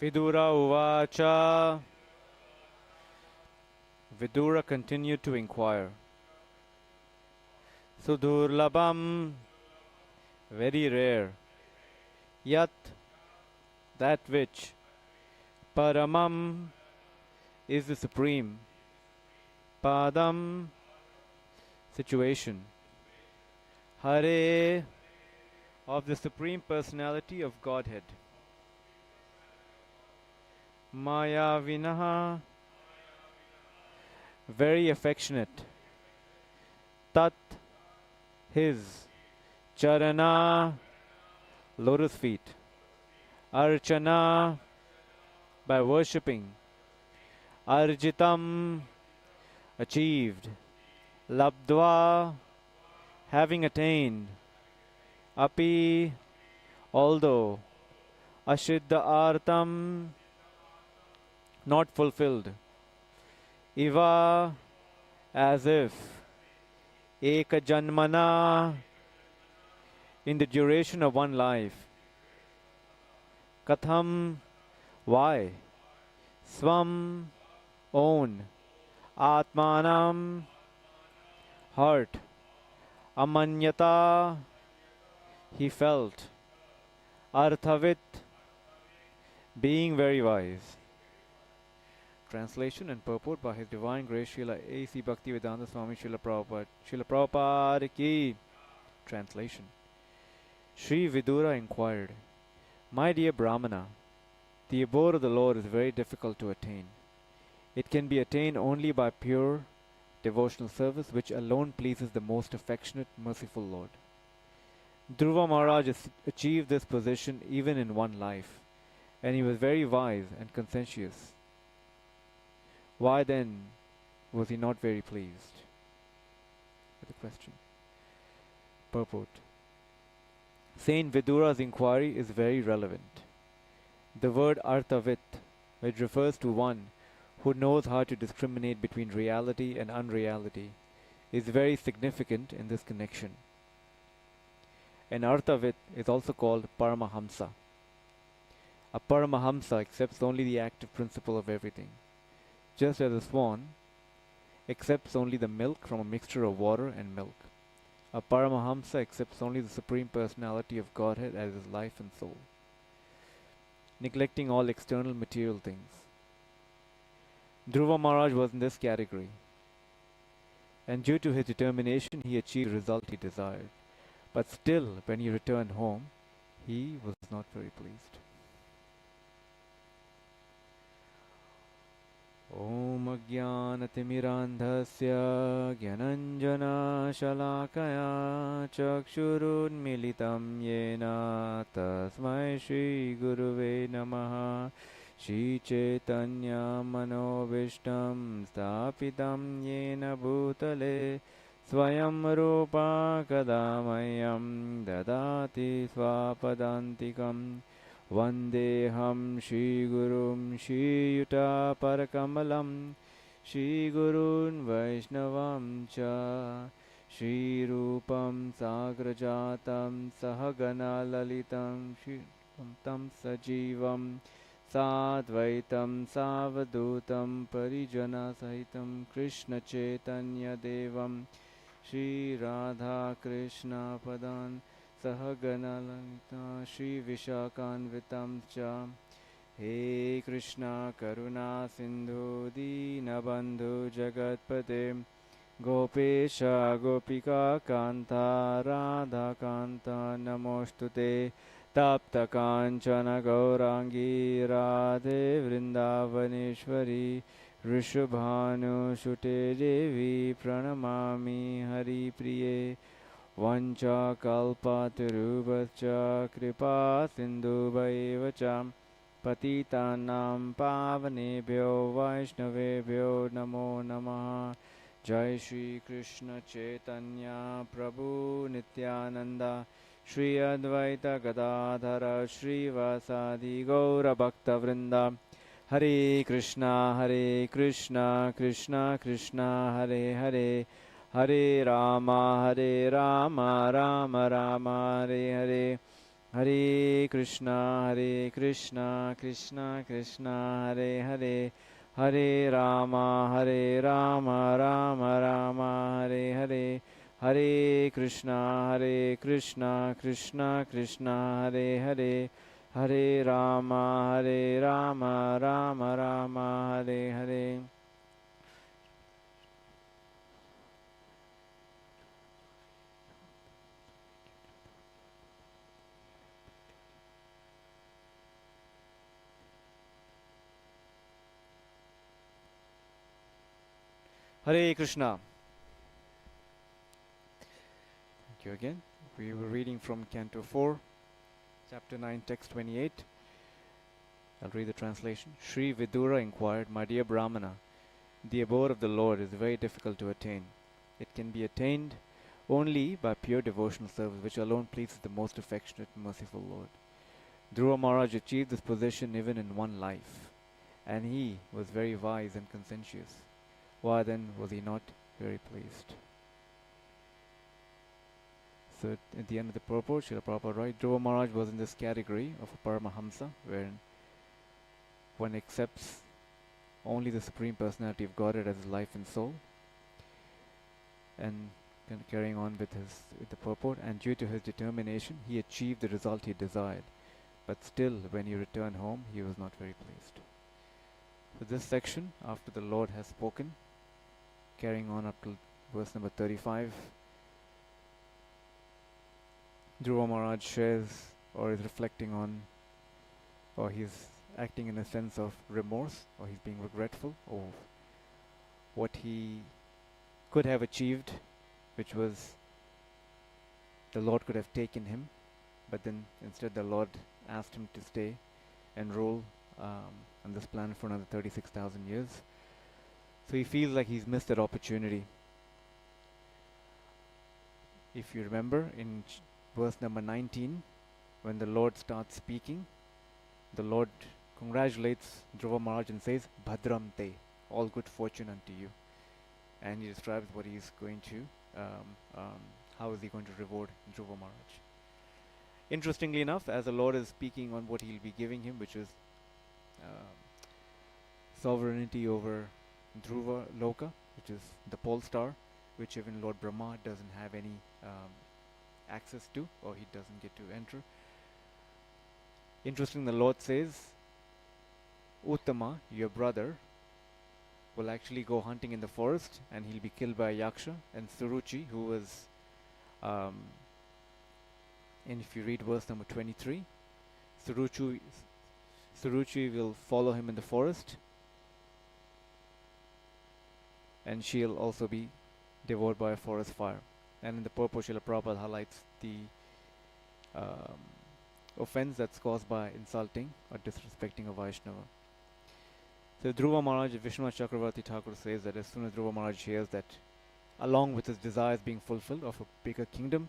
Vidura Uvacha. Vidura continued to inquire. Sudurlabham, very rare. Yat, that which. Paramam is the supreme. Padam, situation. Hare, of the Supreme Personality of Godhead. Maya Vinaha, very affectionate. Tat, his. Charana, lotus feet. Archana, by worshipping. Arjitam, achieved. Labdva, having attained. Api, although. Ashiddha artam, not fulfilled. Iva, as if. Ekajanmana, in the duration of one life. Katham, why? Swam, own. Atmanam, heart. Amanyata, he felt. Arthavit, being very wise. Translation and purport by His Divine Grace Srila A.C. Bhaktivedanta Swami Srila Prabhupada. Srila Prabhupada ki. Translation. Sri Vidura inquired, my dear Brahmana, the abode of the Lord is very difficult to attain. It can be attained only by pure devotional service, which alone pleases the most affectionate, merciful Lord. Dhruva Maharaj achieved this position even in one life, and he was very wise and conscientious. Why then was he not very pleased? With the question. Purport. Saint Vidura's inquiry is very relevant. The word Arthavit, which refers to one who knows how to discriminate between reality and unreality, is very significant in this connection. An Arthavit is also called Paramahamsa. A Paramahamsa accepts only the active principle of everything, just as a swan accepts only the milk from a mixture of water and milk. A Paramahamsa accepts only the Supreme Personality of Godhead as his life and soul, neglecting all external material things. Dhruva Maharaj was in this category, and due to his determination he achieved the result he desired. But still, when he returned home, he was not very pleased. Om Ajnanatimirandhasya Gyananjana Shalakaya Chakshurunmilitam Yena Tasmai Shri Guruve Namaha Shri Chaitanya Manovishtam Stapitam Yena Bhutale Swayam Rupa Kadamayam Dadati Swapadantikam Vandeham Shri Gurum Shri Yuta Parakamalam Shri Gurun Vaishnavam Cha Shri Rupam Sagrajatam Sahagana Lalitam Shri Tam Sajivam Sadvaitam Savadutam Parijana Sahitam Krishna Chaitanya Devam Shri Radha Krishna Padan Sahagana Lalita Shri Vishakanvitam Cha He Krishna Karuna Sindhu Dinabandhu Jagatpate Gopesha Gopika Kanta Radha Kanta Namostute Tapta Kanchana Gaurangi Radhe Vrindavaneshwari Rishabhanu Shute Devi Pranamami Hari Priye Vancha kalpatarubhascha kripa sindhubhaivacha patitanam pavanebhyo vaishnavebhyo namo namaha. Jai Shri Krishna Chaitanya Prabhu Nityananda Shri Advaita Gadadhara Shri Vasadi Gaura Bhakta Vrinda. Hare Krishna Krishna Krishna Hare Hare Hare Rama Rama Rama Hare Hare. Hare Krishna, Krishna Krishna, Hare Hare, Hare Rama, Rama Rama, Hare Hare, Hare Krishna, Krishna Krishna, Hare Hare, Hare Rama, Rama Rama, Hare Hare. Hare Krishna. Thank you again. We were reading from Canto 4, Chapter 9, Text 28. I'll read the translation. Sri Vidura inquired, My dear Brahmana, the abode of the Lord is very difficult to attain. It can be attained only by pure devotional service, which alone pleases the most affectionate and merciful Lord. Dhruva Maharaj achieved this position even in one life, and he was very wise and conscientious. Why then was he not very pleased? So at the end of the purport, Srila Prabhupada writes, Dhruva Maharaj was in this category of a Paramahamsa, wherein one accepts only the Supreme Personality of Godhead as his life and soul, and carrying on with the purport, and due to his determination, he achieved the result he desired. But still, when he returned home, he was not very pleased. So this section, after the Lord has spoken, carrying on up to verse number 35, Dhruva Maharaj shares or is reflecting on, or he's acting in a sense of remorse, or he's being regretful of what he could have achieved, which was the Lord could have taken him, but then instead the Lord asked him to stay and rule on this planet for another 36,000 years. So he feels like he's missed that opportunity. If you remember in verse number 19, when the Lord starts speaking, the Lord congratulates Dhruva Maharaj and says, Bhadram te, all good fortune unto you. And he describes what he is going to, how is he going to reward Dhruva Maharaj. Interestingly enough, as the Lord is speaking on what he'll be giving him, which is sovereignty over Dhruva Loka, which is the pole star, which even Lord Brahma doesn't have any access to, or he doesn't get to enter. Interesting, the Lord says, Uttama, your brother, will actually go hunting in the forest, and he'll be killed by a yaksha, and Suruchi, who was, and if you read verse number 23, Suruchi will follow him in the forest, and she'll also be devoured by a forest fire. And in the purport, Srila Prabhupada highlights the offense that's caused by insulting or disrespecting a Vaishnava. So Dhruva Maharaj, Vishwanath Chakravarti Thakur says that as soon as Dhruva Maharaj hears that, along with his desires being fulfilled of a bigger kingdom,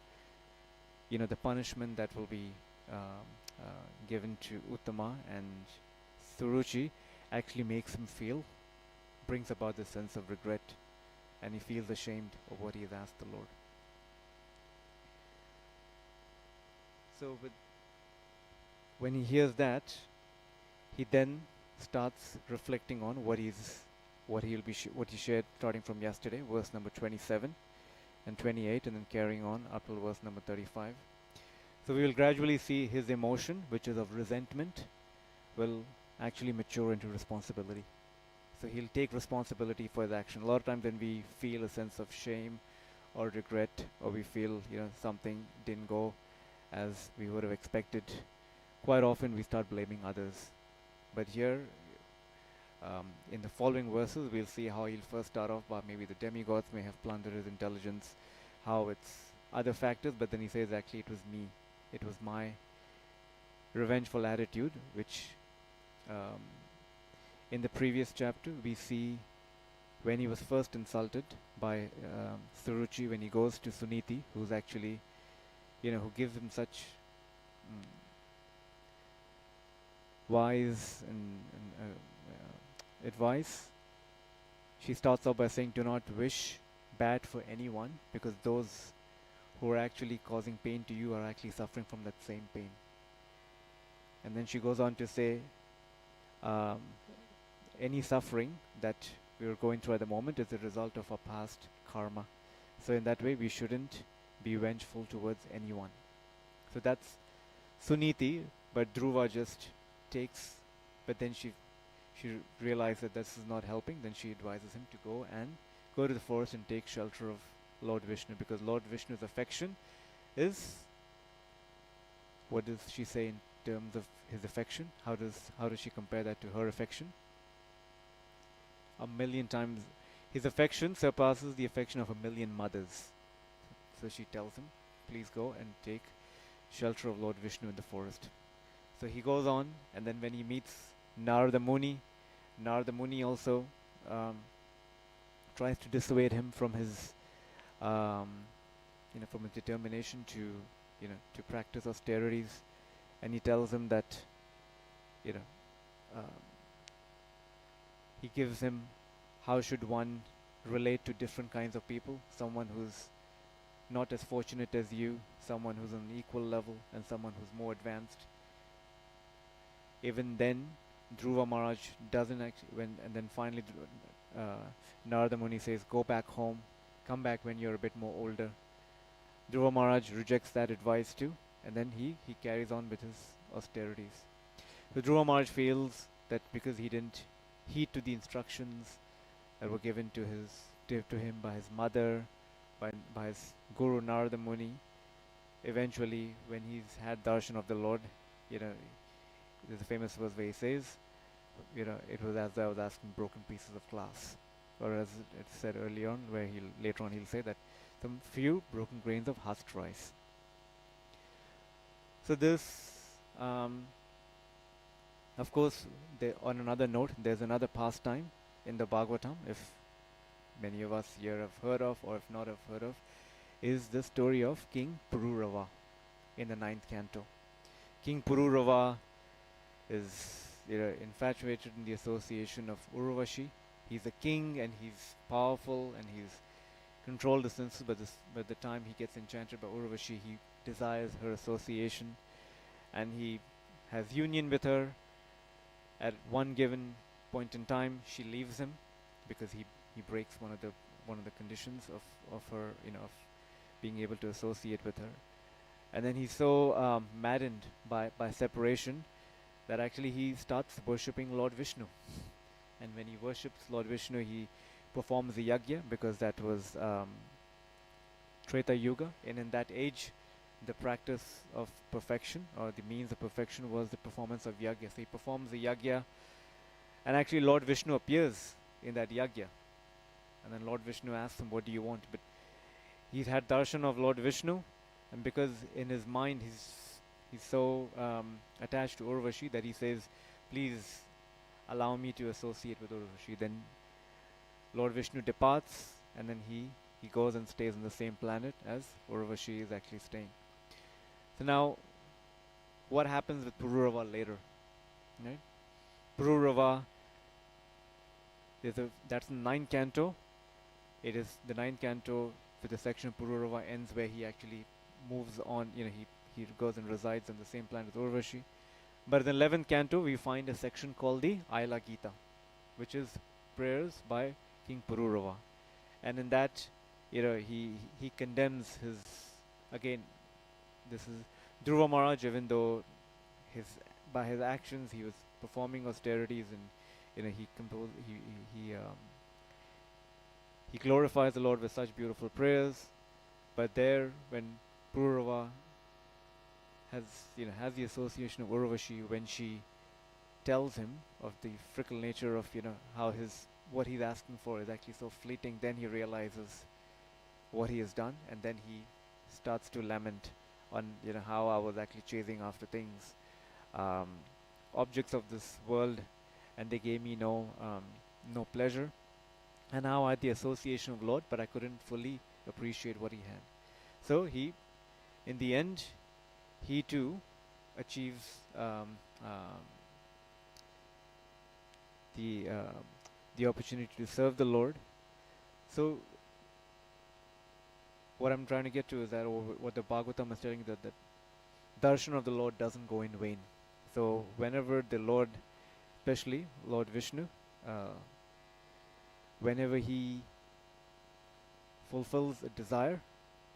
the punishment that will be given to Uttama and Suruchi actually makes him brings about this sense of regret, and he feels ashamed of what he has asked the Lord. So when he hears that, he then starts reflecting on what he shared starting from yesterday, verse number 27 and 28, and then carrying on up till verse number 35. So we will gradually see his emotion, which is of resentment, will actually mature into responsibility. So he'll take responsibility for his action. A lot of times when we feel a sense of shame or regret, or we feel something didn't go as we would have expected, quite often we start blaming others. But here, in the following verses, we'll see how he'll first start off by maybe the demigods may have plundered his intelligence, how it's other factors, but then he says actually it was me. It was my revengeful attitude, which in the previous chapter we see when he was first insulted by Suruchi, when he goes to Suniti, who's actually, who gives him such wise and advice. She starts off by saying, do not wish bad for anyone, because those who are actually causing pain to you are actually suffering from that same pain. And then she goes on to say, um, any suffering that we are going through at the moment is a result of our past karma. So in that way, we shouldn't be vengeful towards anyone. So that's Suniti, but Dhruva just takes, but then she realized that this is not helping. Then she advises him to go to the forest and take shelter of Lord Vishnu, because Lord Vishnu's affection is, what does she say in terms of his affection? How does she compare that to her affection? A million times, his affection surpasses the affection of a million mothers. So she tells him, please go and take shelter of Lord Vishnu in the forest. So he goes on, and then when he meets Narada Muni, Narada Muni also um, tries to dissuade him from his, from his determination to practice austerities, and he tells him that, you know, um, he gives him how should one relate to different kinds of people, someone who's not as fortunate as you, someone who's on an equal level, and someone who's more advanced. Even then, Dhruva Maharaj doesn't actually, and then finally Narada Muni says, go back home, come back when you're a bit more older. Dhruva Maharaj rejects that advice too, and then he carries on with his austerities. So Dhruva Maharaj feels that because he didn't heed to the instructions that were given to him by his mother, by his guru Narada Muni, eventually when he's had darshan of the Lord, there's a famous verse where he says, it was as though I was asking broken pieces of glass. Or as it said early on, where later on he'll say that some few broken grains of husked rice. So this, of course, on another note, there's another pastime in the Bhagavatam, if many of us here have heard of, or if not have heard of, is the story of King Pururava in the 9th canto. King Pururava is infatuated in the association of Urvashi. He's a king and he's powerful and he's controlled the senses, but the time he gets enchanted by Urvashi, he desires her association, and he has union with her. At one given point in time, she leaves him because he breaks one of the conditions of her, of being able to associate with her. And then he's so maddened by separation that actually he starts worshipping Lord Vishnu. And when he worships Lord Vishnu, he performs the yagya, because that was Treta Yuga, and in that age, the practice of perfection, or the means of perfection, was the performance of yagya. So he performs the yagya, and actually Lord Vishnu appears in that yagya. And then Lord Vishnu asks him, what do you want? But he's had darshan of Lord Vishnu, and because in his mind he's so attached to Urvashi that he says, please allow me to associate with Urvashi. Then Lord Vishnu departs, and then he goes and stays on the same planet as Urvashi is actually staying. So now, what happens with Pururava later? Right? Pururava, that's the 9th canto. It is the 9th canto with the section of Pururava ends where he actually moves on, he goes and resides on the same planet as Urvashi. But in the 11th canto, we find a section called the Aila Gita, which is prayers by King Pururava. And in that, he condemns his, again, this is Dhruva Maharaj, even though by his actions he was performing austerities, and he glorifies the Lord with such beautiful prayers. But there, when Pururava has the association of Urvashi, when she tells him of the fickle nature of how what he's asking for is actually so fleeting, then he realizes what he has done, and then he starts to lament on how I was actually chasing after things, objects of this world, and they gave me no pleasure, and now I had the association of Lord, but I couldn't fully appreciate what he had. So in the end, he too achieves the opportunity to serve the Lord. So what I'm trying to get to is that, or what the Bhagavatam is telling, that darshan of the Lord doesn't go in vain. So whenever the Lord, especially Lord Vishnu, uh, whenever he fulfills a desire,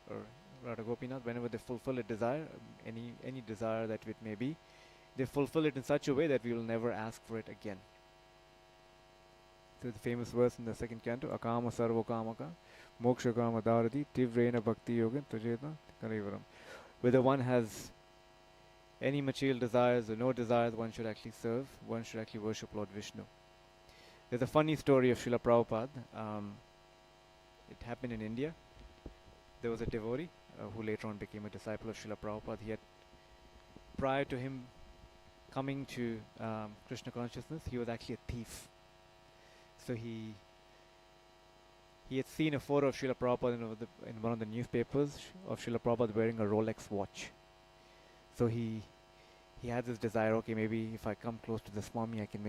or Radha Gopinath, whenever they fulfill a desire, any desire that it may be, they fulfill it in such a way that we will never ask for it again. So the famous verse in the second canto, Akama Sarva Kamaka, Moksha Kama Dharati, Tivrena Bhakti Yoga, Tajeta, Karivaram. Whether one has any material desires or no desires, one should actually serve, one should actually worship Lord Vishnu. There's a funny story of Srila Prabhupada. It happened in India. There was a devotee who later on became a disciple of Srila Prabhupada. He had, prior to him coming to Krishna consciousness, he was actually a thief. So he had seen a photo of Srila Prabhupada in one of the newspapers of Srila Prabhupada wearing a Rolex watch. So he had this desire, okay, maybe if I come close to the Swami, I can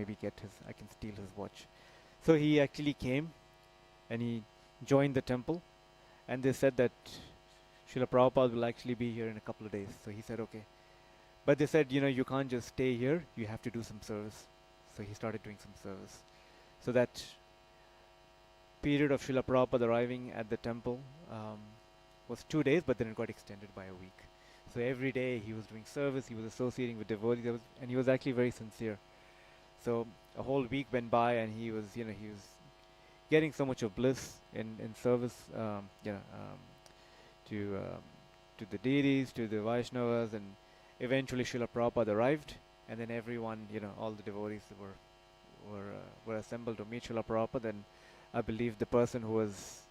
steal his watch. So he actually came and he joined the temple, and they said that Srila Prabhupada will actually be here in a couple of days. So he said, okay. But they said, you can't just stay here, you have to do some service. So he started doing some service. So that period of Srila Prabhupada arriving at the temple was 2 days, but then it got extended by a week. So every day he was doing service, he was associating with devotees, and he was actually very sincere. So a whole week went by, and he was getting so much of bliss in service, to the deities, to the Vaishnavas, and eventually Srila Prabhupada arrived, and then everyone, all the devotees were assembled to meet Srila Prabhupada, and I believe the person who was,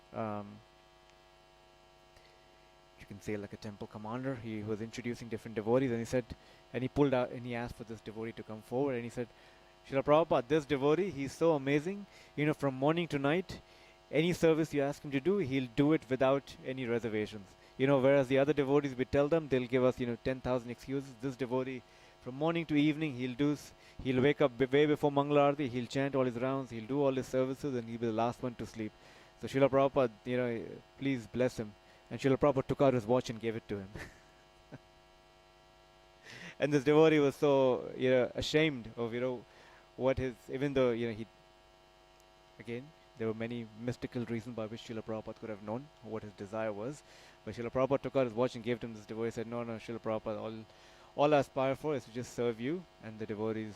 you can say like a temple commander, he was introducing different devotees, and he pulled out and he asked for this devotee to come forward, and he said, Srila Prabhupada, this devotee, he's so amazing, from morning to night, any service you ask him to do, he'll do it without any reservations. Whereas the other devotees, we tell them, they'll give us, 10,000 excuses. This devotee, from morning to evening, he'll wake up way before Mangala Arati, he'll chant all his rounds, he'll do all his services, and he'll be the last one to sleep. So Srila Prabhupada, please bless him. And Srila Prabhupada took out his watch and gave it to him. And this devotee was so, ashamed of, even though, again, there were many mystical reasons by which Srila Prabhupada could have known what his desire was. But Srila Prabhupada took out his watch and gave it to him. This devotee said, no, Srila Prabhupada, all I aspire for is to just serve you and the devotees.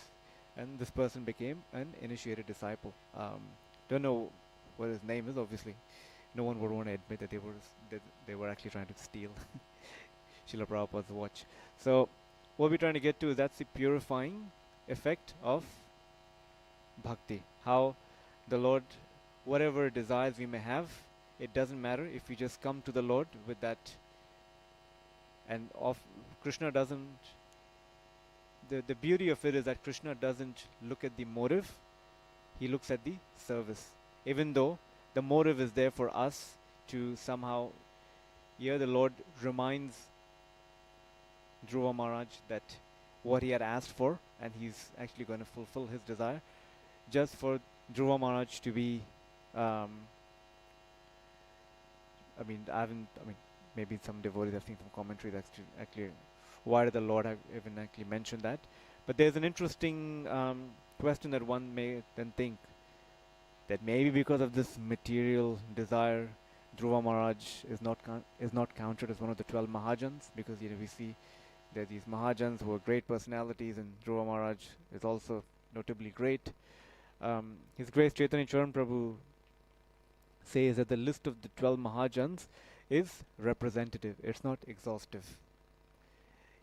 And this person became an initiated disciple. Don't know what his name is, obviously. No one would want to admit that they were actually trying to steal Srila Prabhupada's watch. So what we're trying to get to is that's the purifying effect of bhakti. How the Lord, whatever desires we may have, it doesn't matter if we just come to the Lord with that. And Krishna doesn't, the beauty of it is that Krishna doesn't look at the motive, he looks at the service. Even though the motive is there for us to somehow, here the Lord reminds Dhruva Maharaj that what he had asked for, and he's actually going to fulfill his desire, just for Dhruva Maharaj to be, maybe some devotees have seen some commentary that's actually, why did the Lord have even actually mentioned that? But there's an interesting question that one may then think, that maybe because of this material desire, Dhruva Maharaj is not counted as one of the 12 Mahajans, because we see there are these Mahajans who are great personalities, and Dhruva Maharaj is also notably great. His Grace Chaitanya Charan Prabhu says that the list of the 12 Mahajans is representative, it's not exhaustive.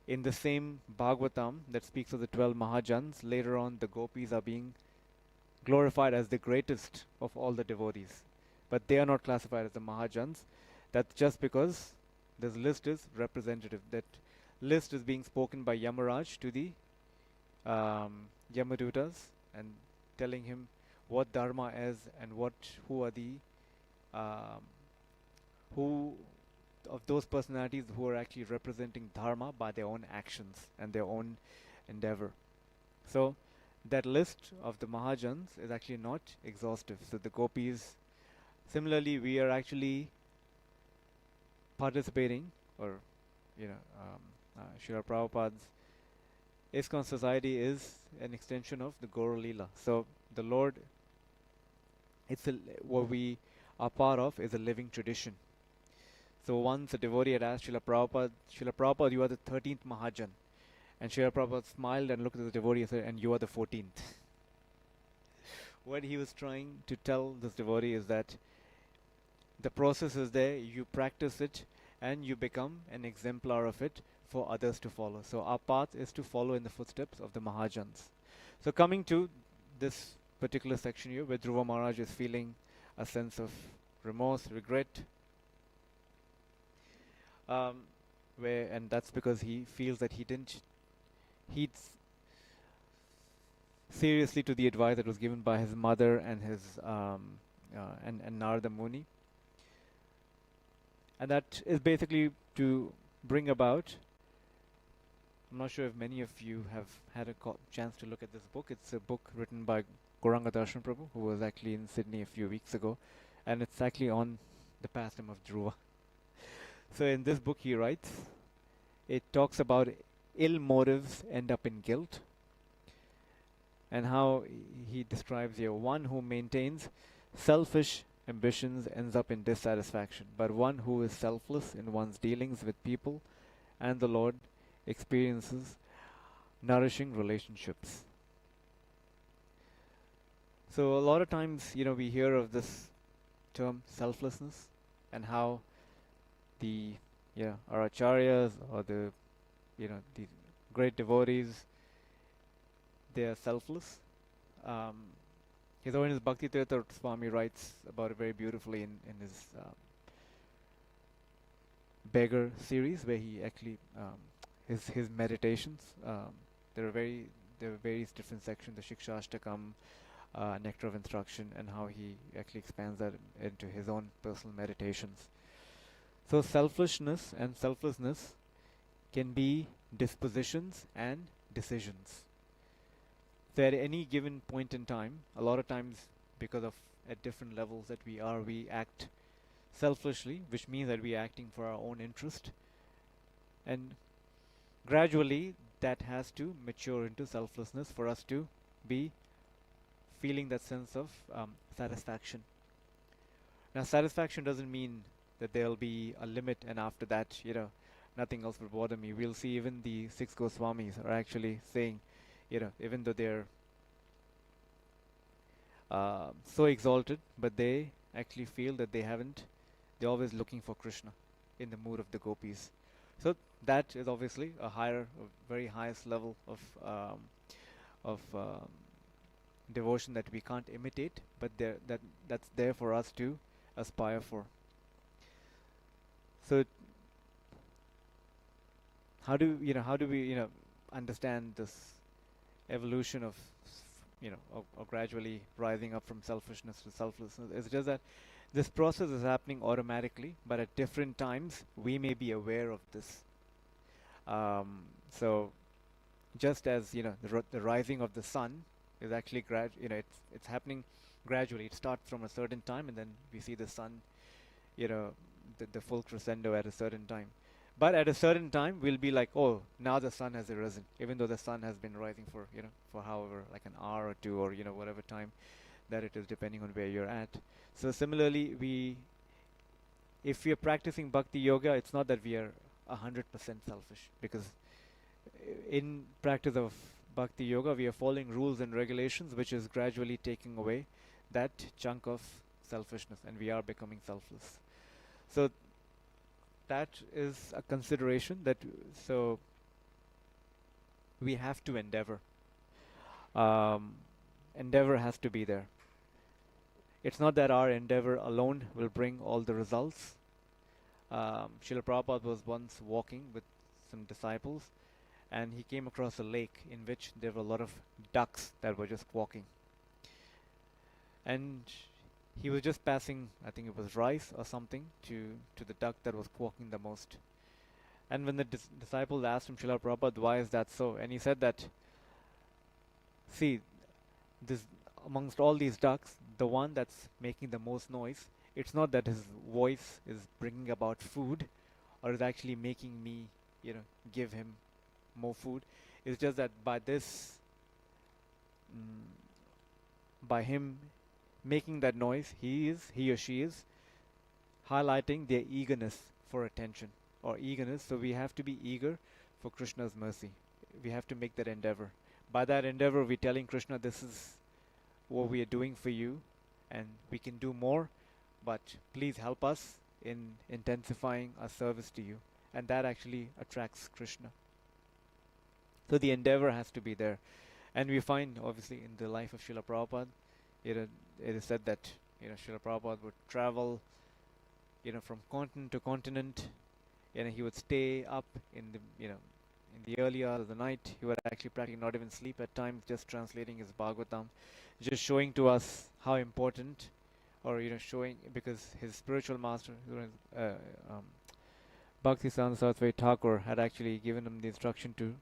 In the same Bhagavatam that speaks of the 12 Mahajans, later on the gopis are being glorified as the greatest of all the devotees, but they are not classified as the Mahajans. That's just because this list is representative. That list is being spoken by Yamaraj to the Yamadutas, and telling him what dharma is and who are the who of those personalities who are actually representing dharma by their own actions and their own endeavor. So that list of the Mahajans is actually not exhaustive. So the gopis, similarly, we are actually participating, or Srila Prabhupada's ISKCON society is an extension of the Gaura Leela. So the Lord, it's what we are part of is a living tradition. So once a devotee had asked Srila Prabhupada, you are the 13th Mahajan. And Srila Prabhupada smiled and looked at the devotee and said, and you are the 14th. What he was trying to tell this devotee is that the process is there, you practice it, and you become an exemplar of it for others to follow. So our path is to follow in the footsteps of the Mahajans. So coming to this particular section here, where Dhruva Maharaj is feeling a sense of remorse, regret, and that's because he feels that he didn't heed seriously to the advice that was given by his mother and his and Narada Muni, and that is basically to bring about. I'm not sure if many of you have had a chance to look at this book. It's a book written by Gauranga Darshan Prabhu, who was actually in Sydney a few weeks ago, and it's actually on the pastime of Dhruva. So in this book he writes, it talks about ill motives end up in guilt, and how he describes here one who maintains selfish ambitions ends up in dissatisfaction, but one who is selfless in one's dealings with people and the Lord experiences nourishing relationships. So a lot of times, we hear of this term selflessness and how the our acharyas or the great devotees, they are selfless. His Holiness Bhakti Tirtha Swami writes about it very beautifully in his Beggar series, where he actually his meditations. There are various different sections, the Shikshashtakam, Nectar of Instruction, and how he actually expands that into his own personal meditations. So selfishness and selflessness can be dispositions and decisions. So at any given point in time, a lot of times because of at different levels that we act selfishly, which means that we are acting for our own interest, and gradually that has to mature into selflessness for us to be feeling that sense of satisfaction. Now satisfaction doesn't mean that there will be a limit and after that nothing else will bother me. We'll see even the six Goswamis are actually saying, even though they're so exalted, but they actually feel that they're always looking for Krishna in the mood of the gopis. So that is obviously a very highest level of devotion that we can't imitate, but that's there for us to aspire for. So how do we understand this evolution of or gradually rising up from selfishness to selflessness? It's just that this process is happening automatically, but at different times we may be aware of this. So just as the rising of the sun is actually it's happening gradually. It starts from a certain time, and then we see the sun, the full crescendo at a certain time. But at a certain time, we'll be like, oh, now the sun has arisen, even though the sun has been rising for however, like an hour or two, or whatever time that it is, depending on where you're at. So similarly, if we are practicing bhakti yoga, it's not that we are 100% selfish, because in practice of bhakti yoga, we are following rules and regulations, which is gradually taking away that chunk of selfishness, and we are becoming selfless. So that is a consideration that so we have to endeavor. Endeavor has to be there. It's not that our endeavor alone will bring all the results. Srila Prabhupada was once walking with some disciples, and he came across a lake in which there were a lot of ducks that were just walking. And he was just passing, I think it was rice or something, to the duck that was quacking the most. And when the disciple asked him, Srila Prabhupada, why is that so? And he said that, see, this amongst all these ducks, the one that's making the most noise, it's not that his voice is bringing about food or is actually making me, give him more food. It's just that by this, mm, by him making that noise, he or she is highlighting their eagerness for attention or eagerness. So we have to be eager for Krishna's mercy. We have to make that endeavor. By that endeavor, we're telling Krishna, this is what we are doing for you, and we can do more, but please help us in intensifying our service to you. And that actually attracts Krishna. So the endeavor has to be there. And we find, obviously, in the life of Srila Prabhupada, it, uh, it is said that Srila Prabhupada would travel from continent to continent. He would stay up in the early hours of the night. He would actually practically not even sleep at times, just translating his Bhagavatam, just showing to us how important, or showing, because his spiritual master, Bhakti Siddhanta Saraswati Thakur, had actually given him the instruction to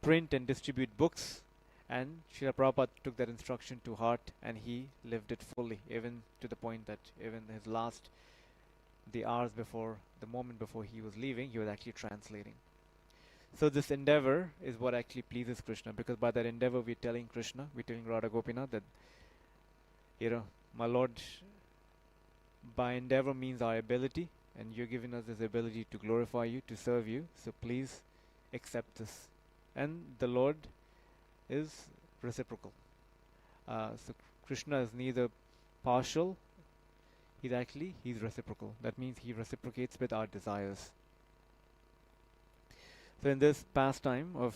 print and distribute books, and Srila Prabhupada took that instruction to heart and he lived it fully, even to the point that even the hours before, the moment before he was leaving, he was actually translating. So this endeavor is what actually pleases Krishna, because by that endeavor we're telling Krishna, we're telling Radha Gopinath that, my Lord, by endeavor means our ability, and you're giving us this ability to glorify you, to serve you, so please accept this. And the Lord is reciprocal. So Krishna is neither partial, he's reciprocal. That means he reciprocates with our desires. So in this pastime of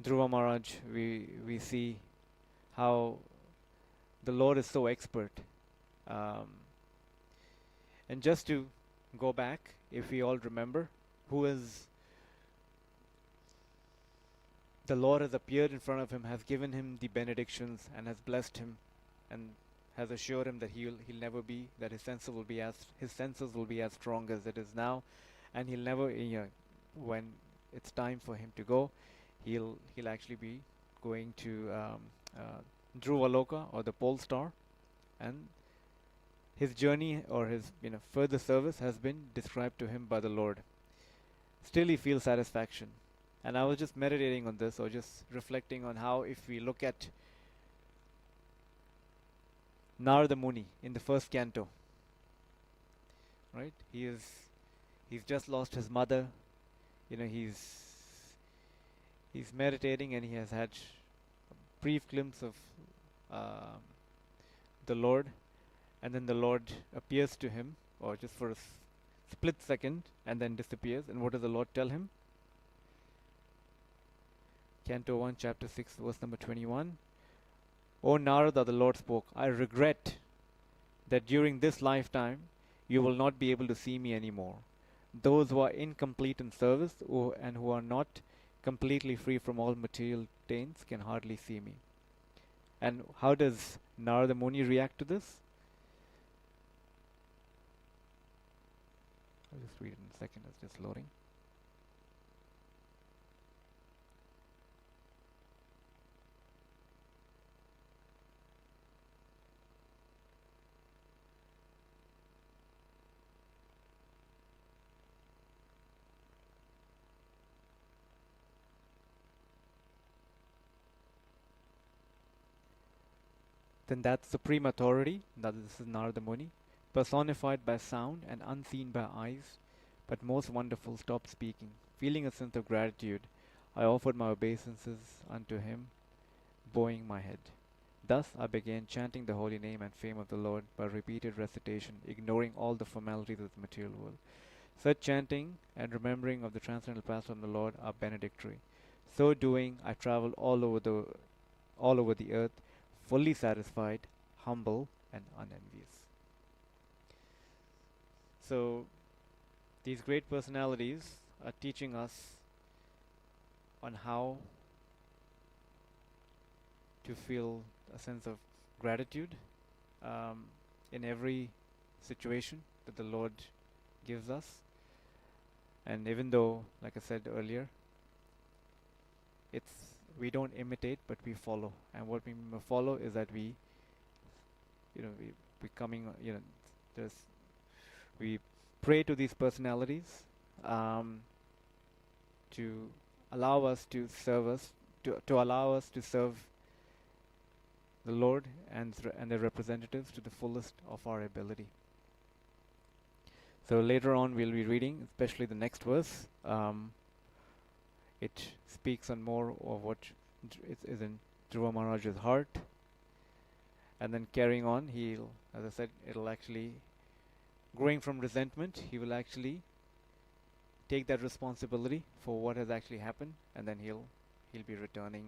Dhruva Maharaj, we see how the Lord is so expert. And just to go back, if we all remember, the Lord has appeared in front of him, has given him the benedictions, and has blessed him, and has assured him that he'll never be, that his senses will be as strong as it is now, and he'll never, when it's time for him to go, he'll actually be going to Dhruva Loka, or the pole star, and his journey or his further service has been described to him by the Lord. Still he feels satisfaction. And I was just meditating on this, or just reflecting on how, if we look at Narada Muni in the first canto, right? He's just lost his mother. He's meditating, and he has had a brief glimpse of the Lord, and then the Lord appears to him, or just for a split second, and then disappears. And what does the Lord tell him? Canto 1, chapter 6, verse number 21. O Narada, the Lord spoke, I regret that during this lifetime you will not be able to see me anymore. Those who are incomplete in service and who are not completely free from all material taints can hardly see me. And how does Narada Muni react to this? I'll just read it in a second, it's just loading. Then that supreme authority, that this is Narada Muni, personified by sound and unseen by eyes, but most wonderful, stopped speaking. Feeling a sense of gratitude, I offered my obeisances unto him, bowing my head. Thus I began chanting the holy name and fame of the Lord by repeated recitation, ignoring all the formalities of the material world. Such chanting and remembering of the transcendental pastime of the Lord are benedictory. So doing, I traveled all over the earth, fully satisfied, humble, and unenvious. So, these great personalities are teaching us on how to feel a sense of gratitude in every situation that the Lord gives us. And even though, like I said earlier, we don't imitate, but we follow. And what we follow is that we pray to these personalities to allow us to serve us, to allow us to serve the Lord and their representatives to the fullest of our ability. So later on we'll be reading, especially the next verse. It speaks on more of what is in Dhruva Maharaj's heart. And then carrying on, he'll, as I said, it'll actually, growing from resentment, he will actually take that responsibility for what has actually happened, and then he'll be returning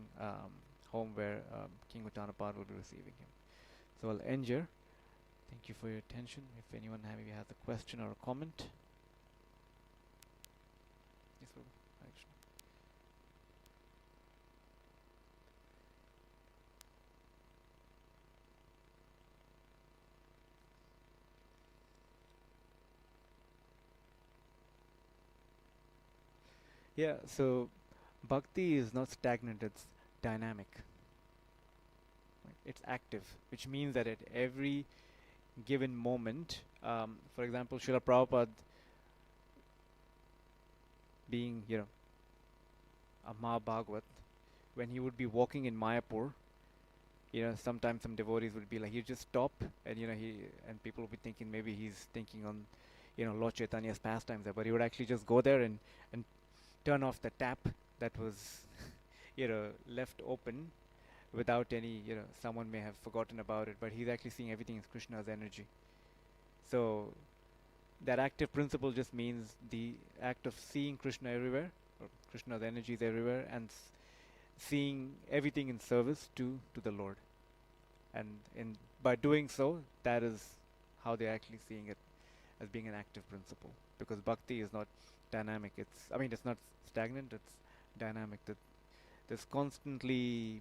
home where King Uttanapad will be receiving him. So I'll end here. Thank you for your attention. If anyone maybe has a question or a comment. Yes, Prabhu. Hare Krishna. Yeah, so bhakti is not stagnant, it's dynamic. Right? It's active, which means that at every given moment, for example, Srila Prabhupada being, a Mahabhagavat, when he would be walking in Mayapur, sometimes some devotees would be like, he just stop, and and people would be thinking maybe he's thinking on, Lord Chaitanya's pastimes there, but he would actually just go there and turn off the tap that was, left open without any, someone may have forgotten about it, but he's actually seeing everything as Krishna's energy. So that active principle just means the act of seeing Krishna everywhere, or Krishna's energies everywhere, and seeing everything in service to the Lord. And by doing so, that is how they're actually seeing it as being an active principle. Because bhakti is not dynamic. It's not stagnant. It's dynamic. There's constantly.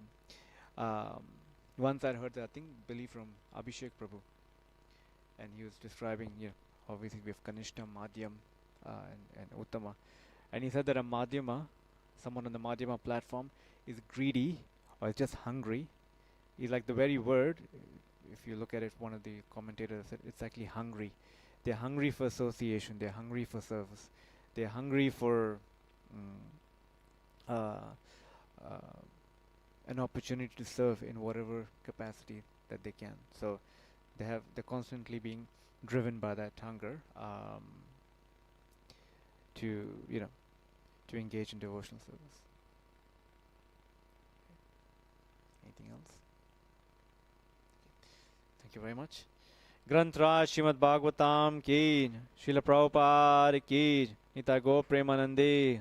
Once I heard that, I think, believe from Abhishek Prabhu, and he was describing, obviously we have Kanishta, Madhyam, and Uttama, and he said that a Madhyama, someone on the Madhyama platform, is greedy or is just hungry. He's like the very word. If you look at it, one of the commentators said it's actually hungry. They're hungry for association. They're hungry for service. They're hungry for an opportunity to serve in whatever capacity that they can. So they're constantly being driven by that hunger to engage in devotional service. Anything else? Thank you very much. Granth Srimad Bhagavatam ki, Srila Prabhupada ki, Nitai Go Premanande,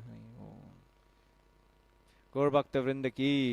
Gaur Bhakta Vrinda ki.